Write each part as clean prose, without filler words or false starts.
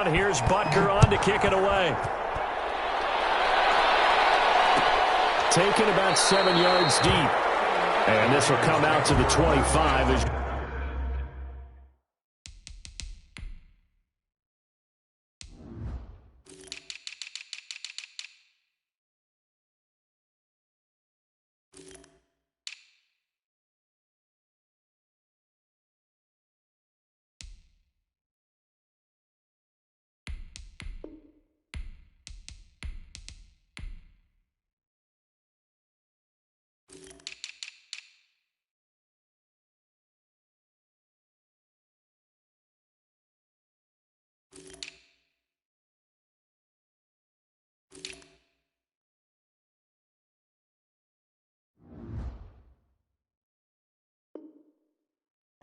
down. Here's Butker on to kick it away. Taken about 7 yards deep. And this will come out to the 25.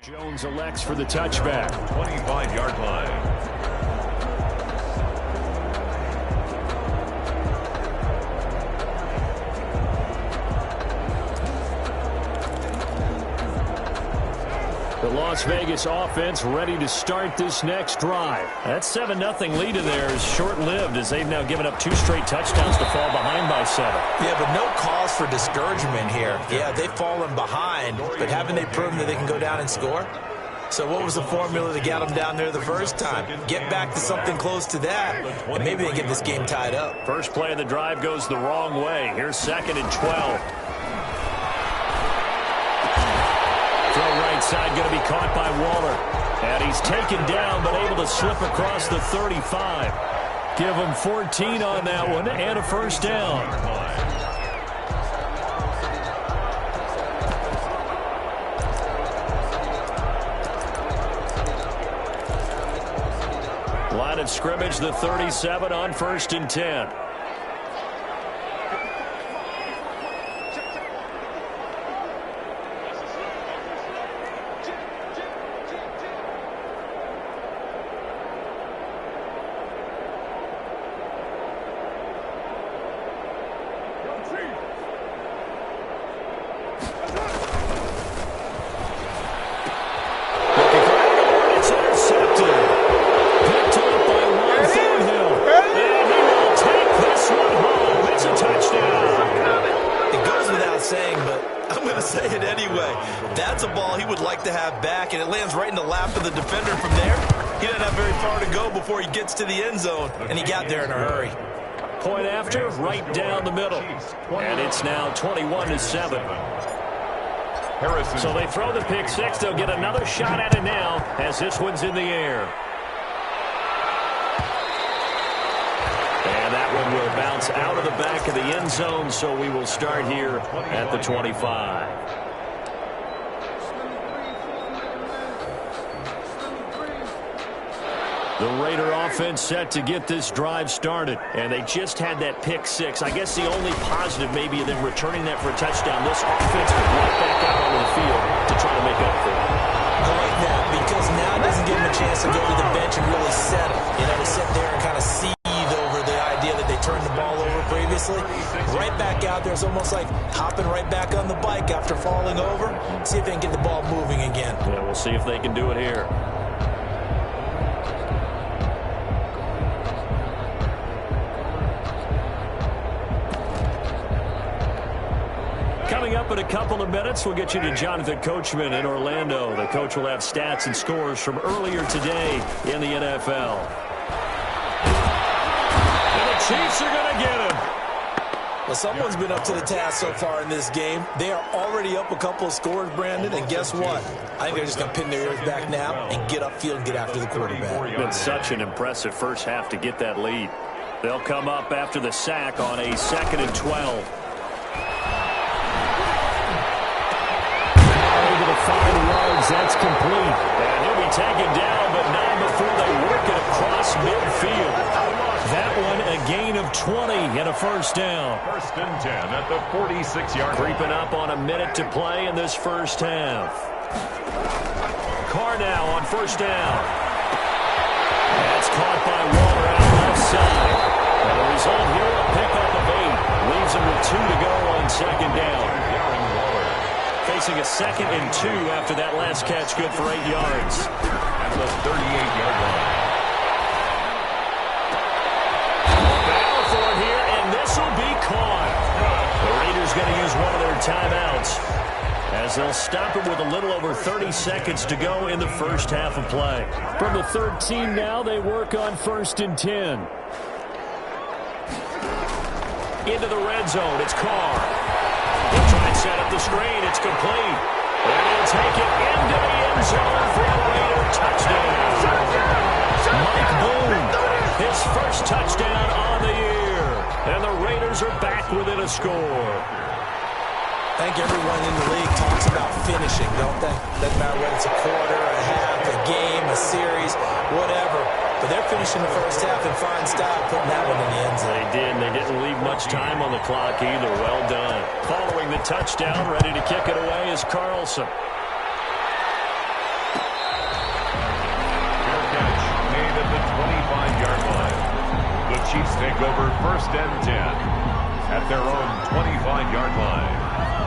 Jones elects for the touchback. 25-yard line. The Las Vegas offense ready to start this next drive. That 7-0 lead in there is short-lived as they've now given up 2 straight touchdowns to fall behind by 7. Yeah, but no cause for discouragement here. Yeah, they've fallen behind, but haven't they proven that they can go down and score? So what was the formula to get them down there the first time? Get back to something close to that, and maybe they get this game tied up. First play of the drive goes the wrong way. Here's 2nd and 12. Throw right side going to be caught by Waller. And he's taken down but able to slip across the 35. Give him 14 on that one and a first down. Line of scrimmage, the 37 on 1st and 10. To the end zone, and he got there in a hurry. Point after, right down the middle. And it's now 21-7. So they throw the pick 6. They'll get another shot at it now as this one's in the air. And that one will bounce out of the back of the end zone, so we will start here at the 25. The Raider offense set to get this drive started, and they just had that pick 6. I guess the only positive maybe of them returning that for a touchdown. This offense could walk back out onto the field to try to make up for it. I like that because now it doesn't give them a chance to go to the bench and really settle. You know, to sit there and kind of seethe over the idea that they turned the ball over previously. Right back out there. It's almost like hopping right back on the bike after falling over. See if they can get the ball moving again. Yeah, we'll see if they can do it here. Coming up in a couple of minutes, we'll get you to Jonathan Coachman in Orlando. The coach will have stats and scores from earlier today in the NFL. And the Chiefs are going to get him. Well, someone's been up to the task so far in this game. They are already up a couple of scores, Brandon, and guess what? I think they're just going to pin their ears back now and get upfield and get after the quarterback. It's been such an impressive first half to get that lead. They'll come up after the sack on a 2nd and 12. 5 yards, that's complete. And he'll be taken down, but not before they work it across midfield. That one a gain of 20 and a first down. 1st and 10 at the 46-yard line. Creeping up on a minute to play in this first half. Carr now on 1st down. That's caught by Waller out left side. And the result here, a pickup of 8. Leaves him with 2 to go on 2nd down. Facing a 2nd and 2 after that last catch, good for 8 yards. At the 38-yard line. going to use one of their timeouts, as they'll stop it with a little over 30 seconds to go in the first half of play. From the 13 now, they work on 1st and 10. Into the red zone, it's Carr. He'll try and set up the screen. It's complete. And he'll take it into the end zone for a Raider touchdown. Mike Boone, his first touchdown on the year. And the Raiders are back within a score. I think everyone in the league talks about finishing, don't they? Doesn't matter whether it's a quarter, a half, a game, a series, whatever. But they're finishing the first half in fine style, putting that one in the end zone. They did, and they didn't leave much time on the clock either. Well done. Following the touchdown, ready to kick it away is Carlson. Fair catch made at the 25-yard line. The Chiefs take over 1st and 10 at their own 25-yard line.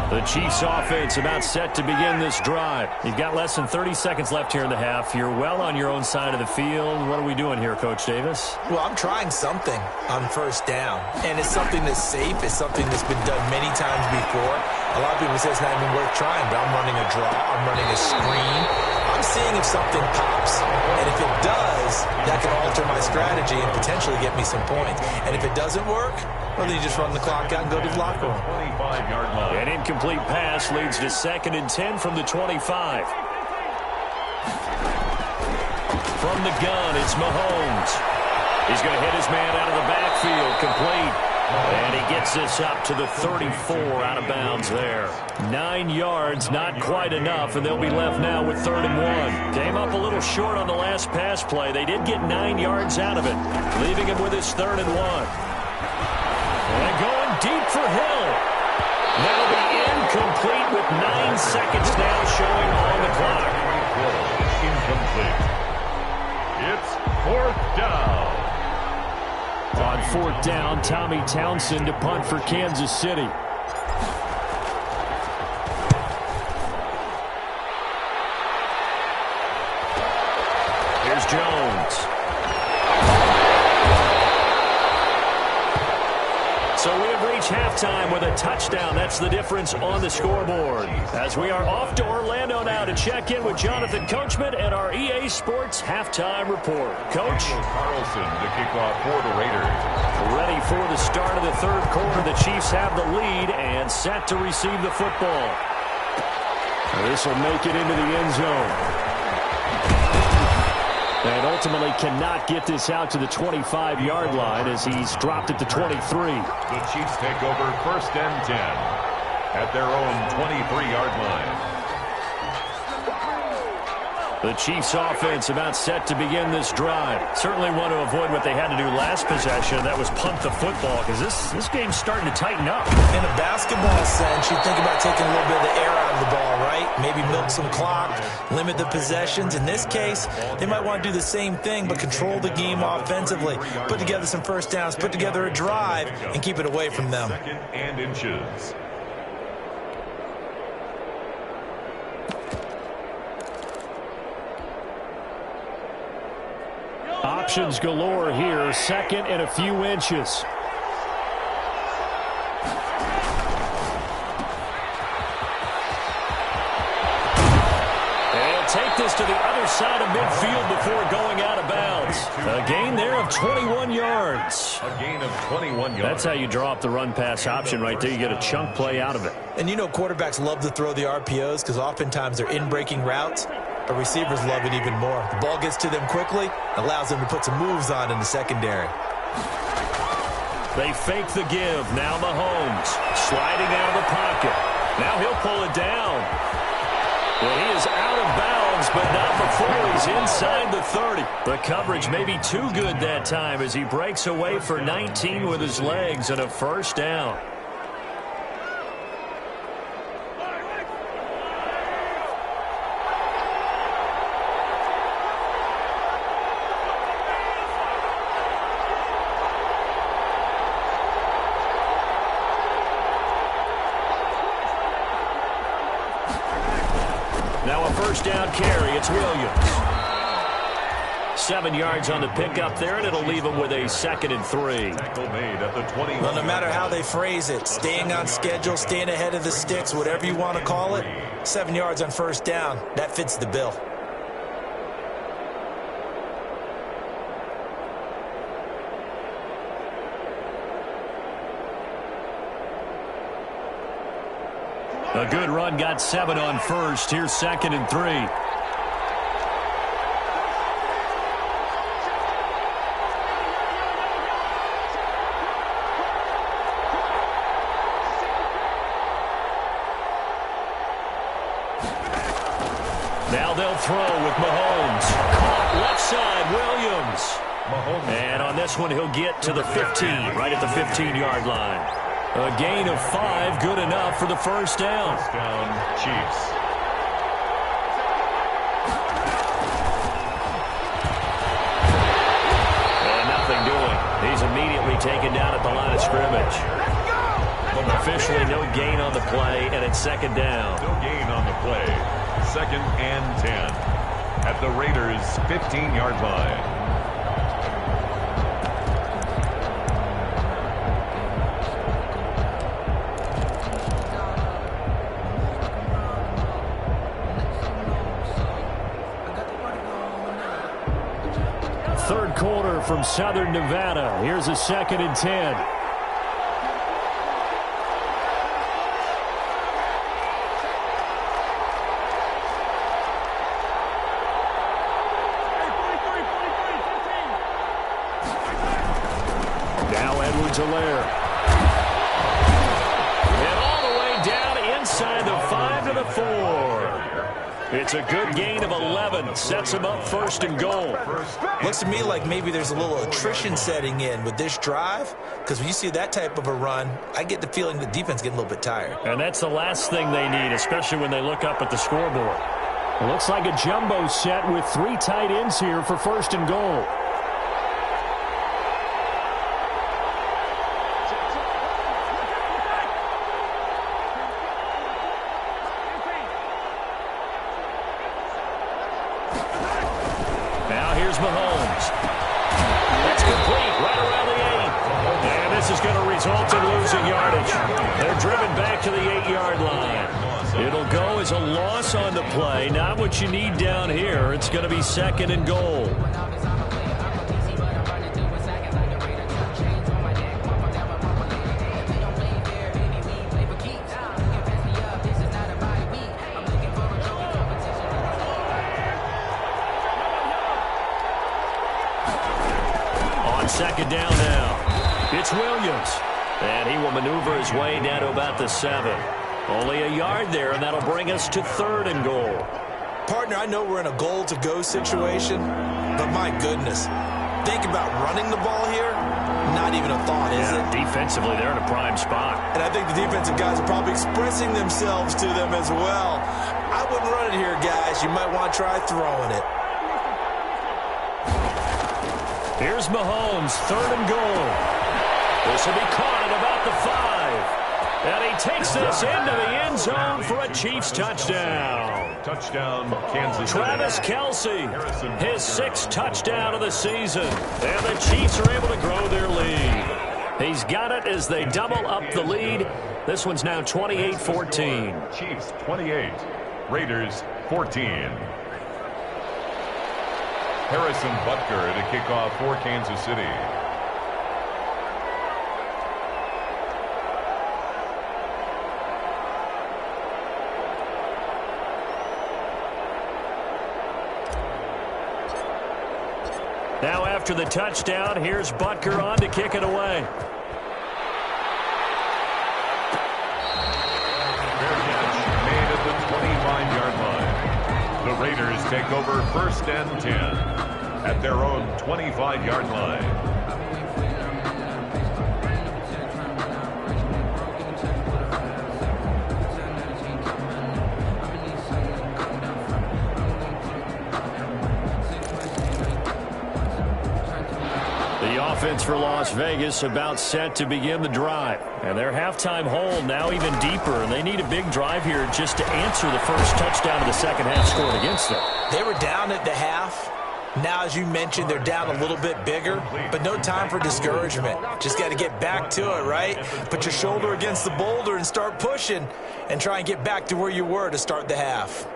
The Chiefs offense about set to begin this drive. You've got less than 30 seconds left here in the half. You're well on your own side of the field. What are we doing here, Coach Davis? Well, I'm trying something on 1st down. And it's something that's safe. It's something that's been done many times before. A lot of people say it's not even worth trying, but I'm running a draw. I'm running a screen. I'm seeing if something pops. And if it does, that can alter my strategy and potentially get me some points. And if it doesn't work, well, then you just run the clock out and go to the locker room. 25-yard line. An incomplete pass leads to 2nd and 10 from the 25. From the gun, it's Mahomes. He's going to hit his man out of the backfield, complete. And he gets this up to the 34, out of bounds there. 9 yards, not quite enough, and they'll be left now with 3rd and 1. Came up a little short on the last pass play. They did get 9 yards out of it, leaving him with his 3rd and 1. And going deep for Hill. That'll be incomplete with 9 seconds now showing on the clock. Incomplete. It's 4th down. On 4th down, Tommy Townsend to punt for Kansas City. Here's Jones. So we have reached halftime with a touchdown. That's the difference on the scoreboard. As we are off to Orlando now to check in with Jonathan Coachman and our EA Sports halftime report. Coach? Carlson to kick off for the Raiders. Ready for the start of the 3rd quarter. The Chiefs have the lead and set to receive the football. This will make it into the end zone. And ultimately cannot get this out to the 25-yard line as he's dropped it to 23. The Chiefs take over 1st and 10 at their own 23-yard line. The Chiefs offense about set to begin this drive. Certainly want to avoid what they had to do last possession. That was punt the football, because this game's starting to tighten up. In a basketball sense, you think about taking a little bit of the air out of the ball, right? Maybe milk some clock, limit the possessions. In this case, they might want to do the same thing, but control the game offensively. Put together some 1st downs, put together a drive, and keep it away from them. 2nd and inches. Options galore here. 2nd and a few inches. Take this to the other side of midfield before going out of bounds. A gain there of 21 yards. A gain of 21 yards. That's how you draw up the run-pass option right there. You get a chunk play out of it. And you know quarterbacks love to throw the RPOs because oftentimes they're in-breaking routes, but receivers love it even more. The ball gets to them quickly, allows them to put some moves on in the secondary. They fake the give. Now Mahomes sliding out of the pocket. Now he'll pull it down. Well, he is out of bounds, but not before he's inside the 30. The coverage may be too good that time as he breaks away for 19 with his legs and a 1st down. Now a 1st down carry. It's Williams. 7 yards on the pickup there, and it'll leave them with a 2nd and 3. Tackle made at the 21. Well, no matter how they phrase it, staying on schedule, staying ahead of the sticks, whatever you want to call it, 7 yards on first down, that fits the bill. A good run, got 7 on first. Here's 2nd and 3. Now they'll throw with Mahomes. Caught left side, Williams. Mahomes. And on this one, he'll get to the 15, right at the 15-yard line. A gain of 5, good enough for the first down. First down, Chiefs. And nothing doing. He's immediately taken down at the line of scrimmage. Officially no gain on the play, and it's 2nd down. No gain on the play. 2nd and 10 at the Raiders' 15-yard line. Third quarter from Southern Nevada. Here's a 2nd and 10. Alaire. And all the way down inside the 5 to the 4. It's a good gain of 11. Sets him up 1st and goal. Looks to me like maybe there's a little attrition setting in with this drive, because when you see that type of a run, I get the feeling the defense getting a little bit tired. And that's the last thing they need, especially when they look up at the scoreboard. It looks like a jumbo set with 3 tight ends here for 1st and goal. Now here's Mahomes. That's complete right around the 8. And this is going to result in losing yardage. They're driven back to the 8-yard line. It'll go as a loss on the play. Not what you need down here. It's going to be 2nd and goal. On 2nd down now. It's Williams. And he will maneuver his way down to about the 7. Only a yard there, and that'll bring us to 3rd and goal. Partner, I know we're in a goal-to-go situation, but my goodness, think about running the ball here. Not even a thought, is it? Defensively, they're in a prime spot. And I think the defensive guys are probably expressing themselves to them as well. I wouldn't run it here, guys. You might want to try throwing it. Here's Mahomes, 3rd and goal. This will be caught at about the 5. And he takes this into the end zone for a Chiefs touchdown. Touchdown, Kansas City. Travis Kelce, his 6th touchdown of the season. And the Chiefs are able to grow their lead. He's got it as they double up the lead. This one's now 28-14. Chiefs 28, Raiders 14. Harrison Butker to kick off for Kansas City. Now after the touchdown, here's Butker on to kick it away. Fair catch made at the 25-yard line. The Raiders take over 1st and 10 at their own 25-yard line. Offense for Las Vegas about set to begin the drive. And their halftime hole now even deeper, and they need a big drive here just to answer the first touchdown of the second half scored against them. They were down at the half. Now, as you mentioned, they're down a little bit bigger, but no time for discouragement. Just got to get back to it, right? Put your shoulder against the boulder and start pushing and try and get back to where you were to start the half.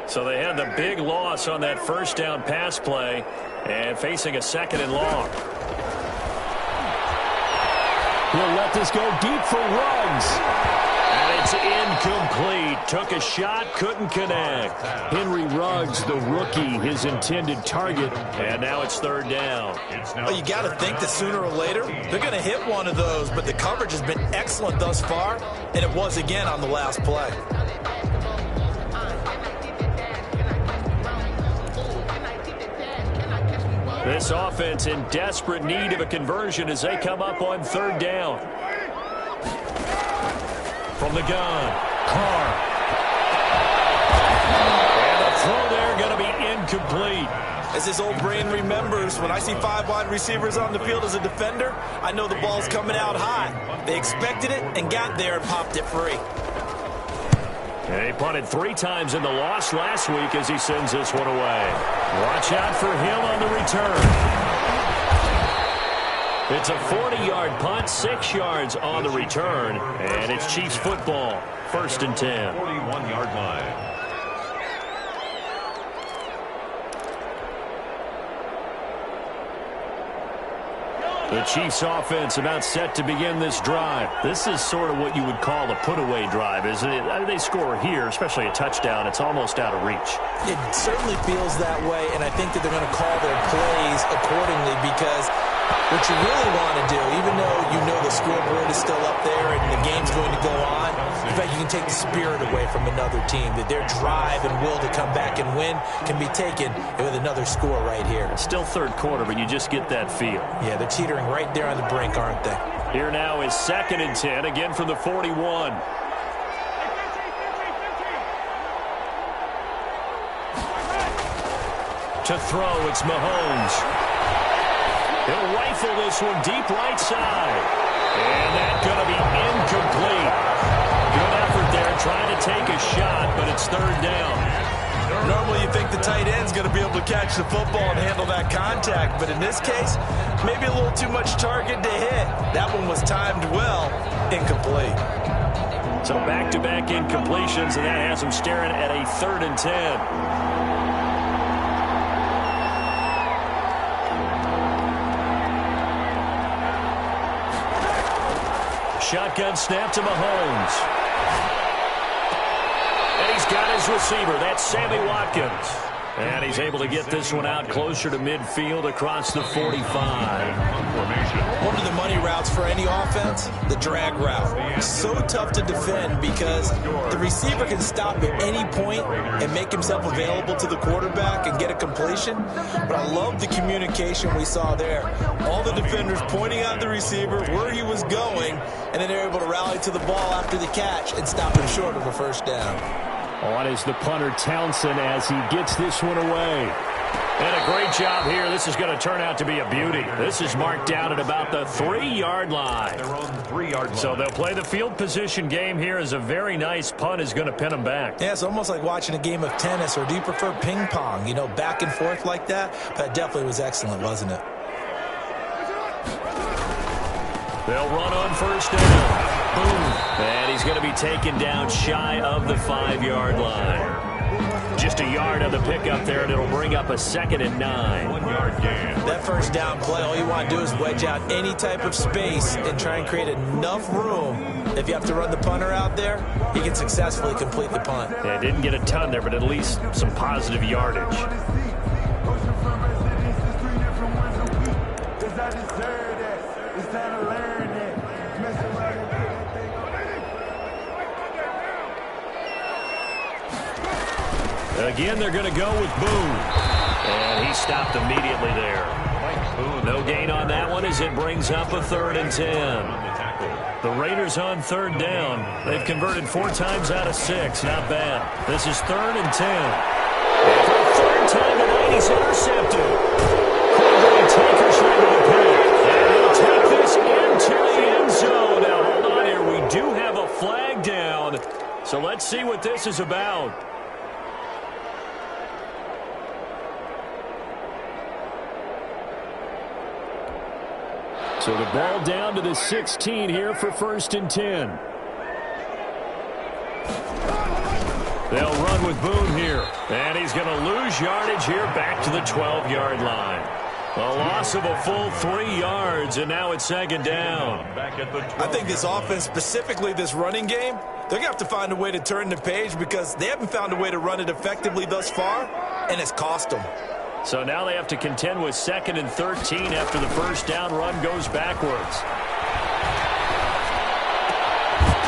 So they had the big loss on that first down pass play and facing a 2nd and long. He'll let this go deep for Ruggs. And it's incomplete. Took a shot, couldn't connect. Henry Ruggs, the rookie, his intended target. And now it's 3rd down. Well, you got to think that sooner or later they're going to hit one of those, but the coverage has been excellent thus far, and it was again on the last play. This offense in desperate need of a conversion as they come up on 3rd down. From the gun, Carr. And the throw there going to be incomplete. As his old brain remembers, when I see 5 wide receivers on the field as a defender, I know the ball's coming out high. They expected it and got there and popped it free. And he punted 3 times in the loss last week as he sends this one away. Watch out for him on the return. It's a 40-yard punt, 6 yards on the return, and it's Chiefs football, 1st and 10. 41-yard line. The Chiefs offense about set to begin this drive. This is sort of what you would call a put-away drive, isn't it? I mean, they score here, especially a touchdown. It's almost out of reach. It certainly feels that way, and I think that they're going to call their plays accordingly because what you really want to do, even though you know the scoreboard is still up there and the game's going to go on, in fact, you can take the spirit away from another team, that their drive and will to come back and win can be taken with another score right here. It's still 3rd quarter, but you just get that feel. Yeah, they're teetering right there on the brink, aren't they? Here now is 2nd and 10, again from the 41. To throw, it's Mahomes. He'll rifle this one deep right side. And that's going to be incomplete. Good effort there trying to take a shot, but it's 3rd down. Normally you think the tight end's going to be able to catch the football and handle that contact, but in this case, maybe a little too much target to hit. That one was timed well, incomplete. So back-to-back incompletions, and that has him staring at a 3rd and 10. Shotgun snap to Mahomes. And he's got his receiver. That's Sammy Watkins. And he's able to get this one out closer to midfield across the 45. One of the money routes for any offense, the drag route. So tough to defend because the receiver can stop at any point and make himself available to the quarterback and get a completion. But I love the communication we saw there. All the defenders pointing out the receiver, where he was going, and then they're able to rally to the ball after the catch and stop him short of a 1st down. On is the punter Townsend as he gets this one away. And a great job here. This is going to turn out to be a beauty. This is marked down at about the 3-yard line. Their own 3-yard line. So they'll play the field position game here as a very nice punt is going to pin them back. Yeah, it's almost like watching a game of tennis, or do you prefer ping pong? You know, back and forth like that? That definitely was excellent, wasn't it? They'll run on 1st down. Boom. And he's going to be taken down shy of the 5-yard line. Just a yard on the pickup there, and it'll bring up a 2nd and 9. 1-yard gain. That 1st down play, all you want to do is wedge out any type of space and try and create enough room. If you have to run the punter out there, he can successfully complete the punt. Yeah, didn't get a ton there, but at least some positive yardage. Again, they're going to go with Boone. And he stopped immediately there. No gain on that one as it brings up a 3rd and 10. The Raiders on 3rd down. They've converted 4 times out of 6. Not bad. This is 3rd and 10. And for the 3rd time tonight, he's intercepted. Cordray Taker's ready to pick. And he'll take this into the end zone. Now, hold on here. We do have a flag down. So let's see what this is about. So the ball down to the 16 here for 1st and 10. They'll run with Boone here. And he's going to lose yardage here back to the 12-yard line. A loss of a full 3 yards, and now it's 2nd down. I think this offense, specifically this running game, they're going to have to find a way to turn the page because they haven't found a way to run it effectively thus far, and it's cost them. So now they have to contend with 2nd and 13 after the 1st down run goes backwards.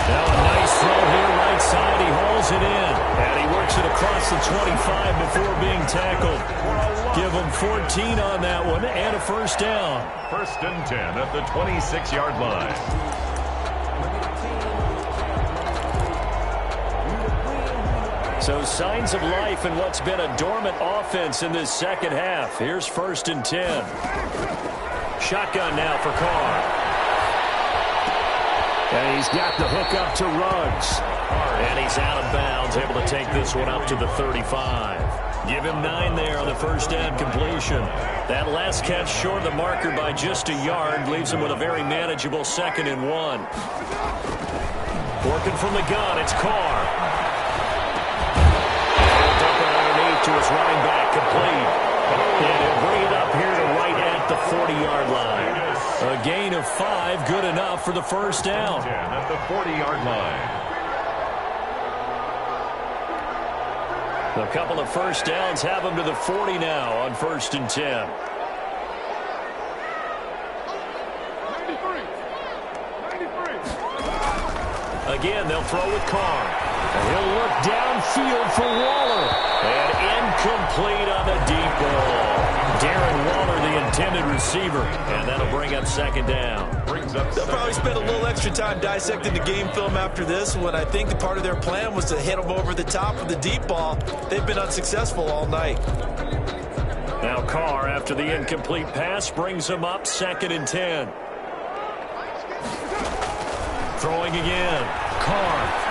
Now a nice throw here right side. He hauls it in. And he works it across the 25 before being tackled. Give him 14 on that one and a 1st down. 1st and 10 at the 26-yard line. So signs of life in what's been a dormant offense in this 2nd half. Here's 1st and 10. Shotgun now for Carr. And he's got the hook up to Ruggs. And he's out of bounds, able to take this one up to the 35. Give him 9 there on the 1st down completion. That last catch short of the marker by just a yard leaves him with a very manageable 2nd and 1. Working from the gun, it's Carr. To his running back, complete. And he'll bring it up here to right at the 40-yard line. A gain of 5, good enough for the 1st down. At the 40-yard line. A couple of 1st downs have him to the 40 now on 1st and 10. Again, they'll throw with Carr. And he'll look downfield for Waller. And incomplete on the deep ball. Darren Waller, the intended receiver. And that'll bring up 2nd down. They'll probably spend a little extra time dissecting the game film after this when I think the part of their plan was to hit them over the top with the deep ball. They've been unsuccessful all night. Now Carr, after the incomplete pass, brings him up 2nd and 10. Throwing again. Carr.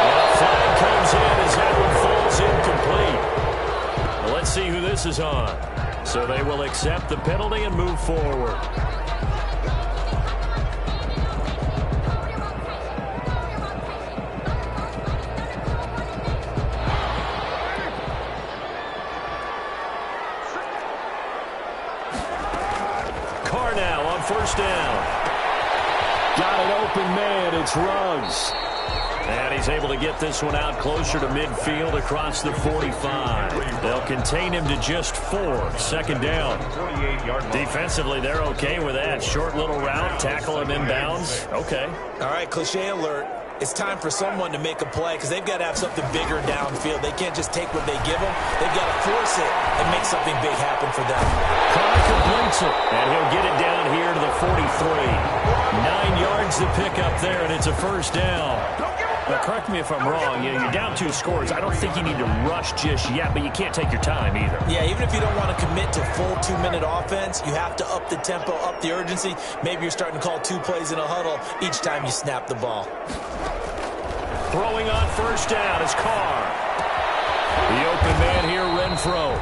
And a flag comes in as that one falls incomplete. Well, let's see who this is on. So they will accept the penalty and move forward. Carr now on 1st down. Got an open man. It's Ruggs. And he's able to get this one out closer to midfield across the 45. They'll contain him to just 4. 2nd down. Defensively, they're okay with that. Short little route, tackle him inbounds. Okay. All right, cliche alert. It's time for someone to make a play because they've got to have something bigger downfield. They can't just take what they give them. They've got to force it and make something big happen for them. Carr completes it, and he'll get it down here to the 43. 9 yards to pick up there, and it's a 1st down. Now, correct me if I'm wrong. You're down 2 scores. I don't think you need to rush just yet, but you can't take your time either. Yeah, even if you don't want to commit to full 2-minute offense, you have to up the tempo, up the urgency. Maybe you're starting to call 2 plays in a huddle each time you snap the ball. Throwing on 1st down is Carr. The open man here, Renfro.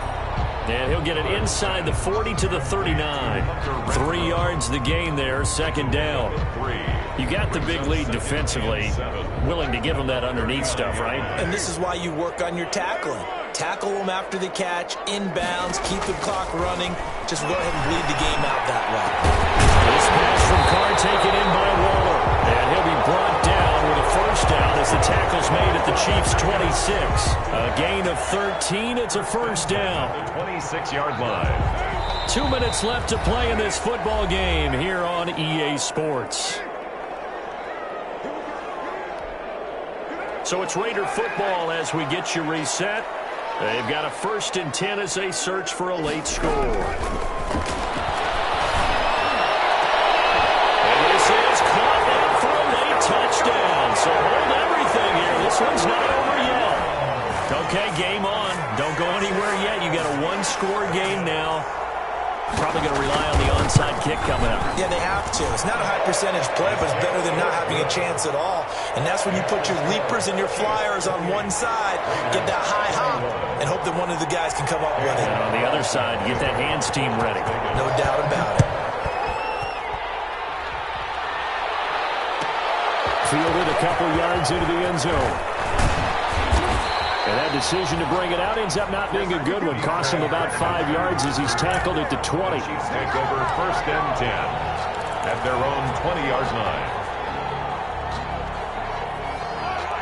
And he'll get it inside the 40 to the 39. 3 yards the gain there, 2nd down. You got the big lead defensively. Willing to give them that underneath stuff, right? And this is why you work on your tackling. Tackle them after the catch, inbounds, keep the clock running. Just go ahead and bleed the game out that way. This pass from Carr taken in by Waller. And he'll be brought down with a 1st down as the tackle's made at the Chiefs' 26. A gain of 13. It's a 1st down. The 26-yard line. 2 minutes left to play in this football game here on EA Sports. So it's Raider football as we get you reset. They've got a 1st and 10 as they search for a late score. And this is caught in for a late touchdown. So hold everything here. This one's not over yet. Okay, game on. Don't go anywhere yet. You got a 1-score game now. Probably going to rely on the onside kick coming up. Yeah, they have to. It's not a high percentage play, but it's better than not having a chance at all. And that's when you put your leapers and your flyers on one side, get that high hop, and hope that one of the guys can come up with it. And on the other side, get that hands team ready. No doubt about it. Fielded a couple yards into the end zone. And that decision to bring it out ends up not being a good one. Cost him about 5 yards as he's tackled at the 20. Chiefs take over 1st and 10 at their own 20-yard line.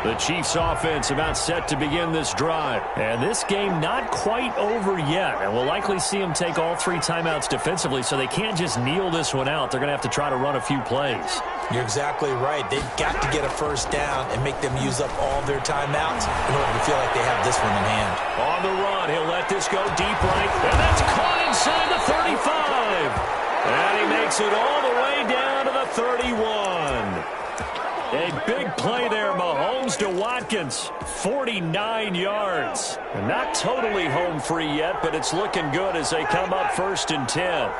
The Chiefs offense about set to begin this drive. And this game not quite over yet. And we'll likely see them take all 3 timeouts defensively, so they can't just kneel this one out. They're going to have to try to run a few plays. You're exactly right. They've got to get a first down and make them use up all their timeouts in order to feel like they have this one in hand. On the run, he'll let this go deep right. And that's caught inside the 35. And he makes it all the way down to the 31. A big play there, Mahomes to Watkins, 49 yards. And not totally home free yet, but it's looking good as they come up 1st and 10.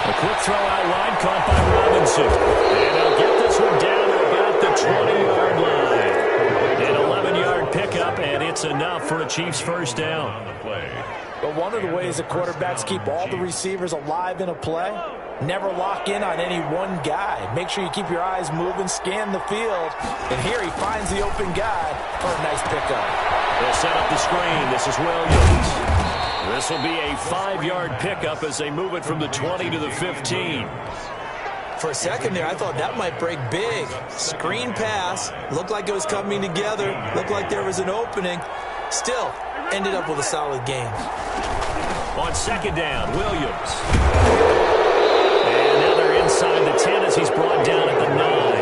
A quick throw out wide, caught by Robinson. And they'll get this one down to about the 20-yard line. An 11-yard pickup, and it's enough for a Chiefs first down. But one of the ways that quarterbacks keep all the receivers alive in a play, never lock in on any one guy. Make sure you keep your eyes moving, scan the field. And here he finds the open guy for a nice pickup. They'll set up the screen. This is Williams. This will be a 5-yard pickup as they move it from the 20 to the 15. For a second there, I thought that might break big. Screen pass. Looked like it was coming together. Looked like there was an opening. Still, ended up with a solid game. On 2nd down, Williams. And now they're inside the 10 as he's brought down at the 9.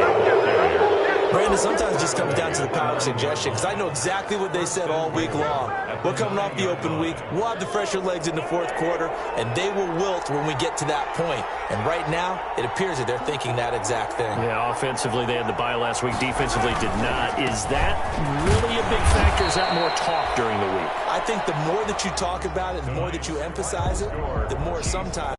Brandon, sometimes it just comes down to the power of suggestion, because I know exactly what they said all week long. We're coming off the open week. We'll have the fresher legs in the 4th quarter, and they will wilt when we get to that point. And right now, it appears that they're thinking that exact thing. Yeah, offensively, they had the bye last week. Defensively, did not. Is that really a big factor? Is that more talk during the week? I think the more that you talk about it, the more that you emphasize it, the more sometimes